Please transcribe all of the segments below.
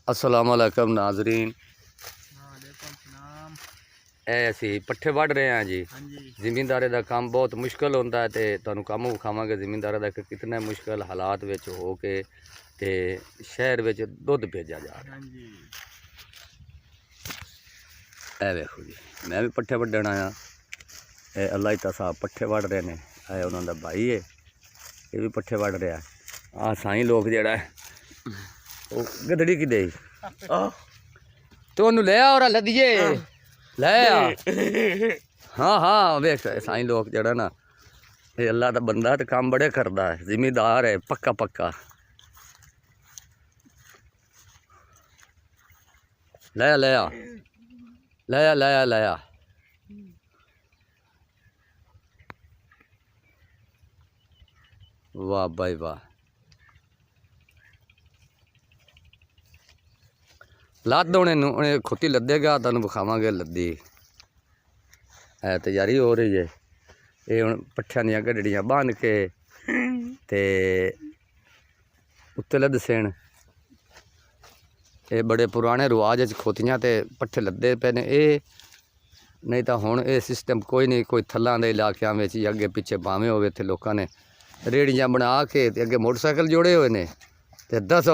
अस्सलाम वालेकुम नाजरीन, असी पट्ठे वढ़ रहे हैं जी। जिमींदारे का काम बहुत मुश्किल होता है, तो तुहानू काम विखावांगे जिमींदारा का कितने मुश्किल हालात विच हो के ते शहर विच दुध भेजा जा रहा है। वेखो जी, मैं भी पट्ठे वढ़न आया। अल्लाह साहब पट्ठे वढ़ रहे हैं। उन्होंने भाई है, ये भी पट्ठे वढ़ रहा है। आ साई लोग जड़ा गदड़ी कि दे तो ले आ और लदिए ले आ। हाँ हाँ वेख साई लोग जड़ा ना, ये अल्लाह का बंदा तो काम बड़े करता है, जिम्मेदार है पक्का पक्का। ले आ ले आ ले आ ले आ ले आ। वाह भाई वाह, लाद दो उन्हें खुती लदेगा, तुम विखावे लद्दी है। तैयारी हो रही है। ये हूँ पट्ठिया दियाँ गड्डियाँ बन के ते उत्ते लद सेन। ये बड़े पुराने रिवाज खोतियाँ ते पट्ठे लदे पे ने। ये नहीं तो हुण ये सिस्टम कोई नहीं। कोई थल्लां दे इलाकों में अगे पिछे भावें होवे, इत्थे लोकां ने रेहड़ियां बना के ते अगे मोटरसाइकिल जोड़े हुए ने ते 10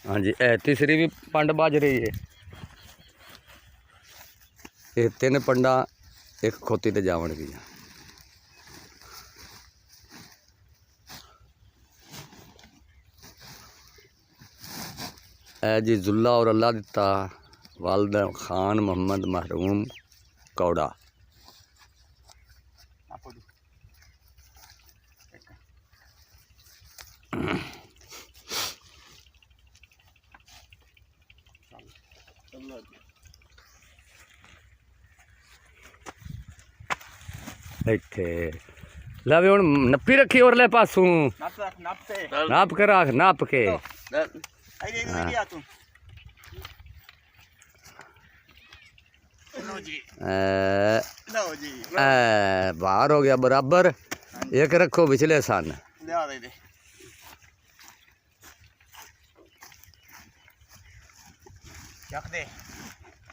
हाँ जी, तीसरी भी पंड बज रही है। ये 3 पंडा एक खोती ते जावणगियां। जी जुल्ला और अल्लाह दिता वालदा खान मोहम्मद महरूम कौड़ा। इत्थे लवे हुण नप्पी रखी और ले पासू नाप के रख, नाप के बाहर हो गया बराबर। एक रखो पिछले सन।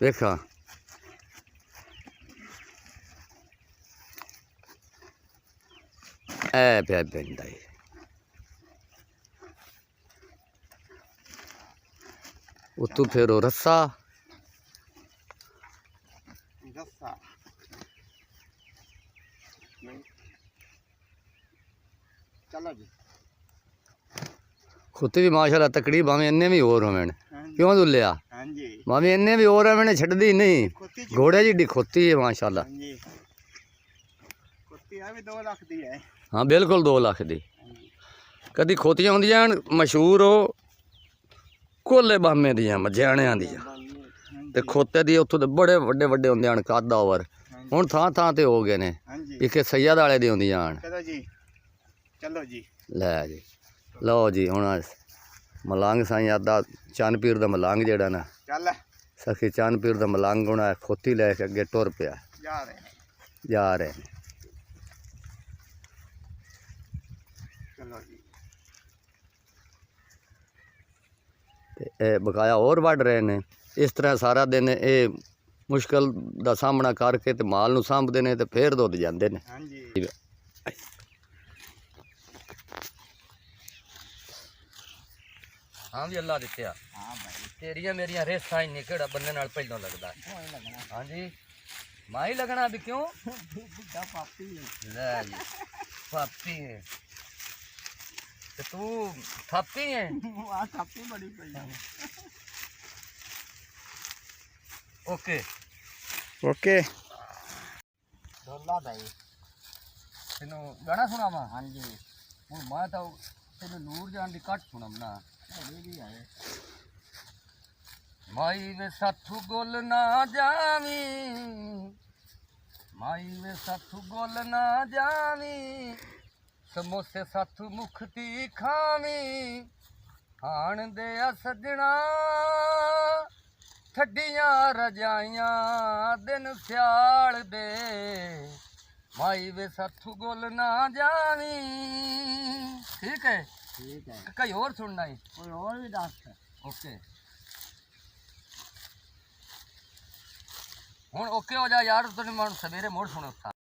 देखा ए पे बेंदा उतू फिर रस्सा खुती भी माशाल्लाह तकड़ी भावें इन्ने भी और होवें। क्यों दुलिया भावें इन्ने भी और होवें, छड्डी नहीं। घोड़े जिड्डी खोती है माशाल्लाह। हाँ बिल्कुल 2 लाख दी। कदी खोतियां होंदियां मशहूर हो कोले बामे दियां मझियाणियां दियां ते खोते दी उत्थों बड़े वड्डे वड्डे होंदे हन कद ओवर। हुण थां थां ते हो गए ने। इक सैयद वाले दी होंदियां हन। लै जी लो जी, हुण मलंग साईं आदा चंद पीर दा मलंग जेड़ा ना, सखी चंद पीर दा मलंग हुण खोती लैके अगे टुर पिया जा रहे हैं। बकाया और वढ़ रहे हैं। इस तरह सारा दिन ये मुश्किल का सामना करके ते माल नूं सांभदे ने ते फिर दुध जांदे ने। हाँ भी अल्लाह दित्या तेरिया मेरिया रेसा ही नहीं केड़ा बंदे नाल पहलों लगदा। हाँ जी माई लगना भी क्यों ले जी पापी है ते तू थापी है। बड़ी ओके ओके तेन गाना सुनावा। हाँ जी हूँ मैं तो तेन नूर जान की घट सुना माई वे साथू गोल ना जावी ਮਾਈ ਵੇ ਸਾਥੂ ਗੋਲ ਨਾ ਜਾਵੀਂ ਸਮੋਸੇ ਸਾਥੂ ਮੁਖਤੀ ਖਾਵੀਂ ਹਾਣ ਦੇ ਆ ਸੱਜਣਾ ਠੱਡੀਆਂ ਰਜਾਈਆਂ ਦਿਨ ਸਿਆਲ ਦੇ ਮਾਈ ਵੇ ਸਾਥੂ ਗੋਲ ਨਾ ਜਾਵੀਂ ਠੀਕ ਹੈ ਕਈ ਹੋਰ ਸੁਣਨਾ ਹੈ ਕੋਈ ਹੋਰ ਵੀ ਦੱਸ ਓਕੇ ਹੁਣ ਓਕੇ ਹੋ ਜਾ ਯਾਰ ਤੈਨੂੰ ਮੈਂ ਸਵੇਰੇ ਮੋੜ ਸੁਣਾ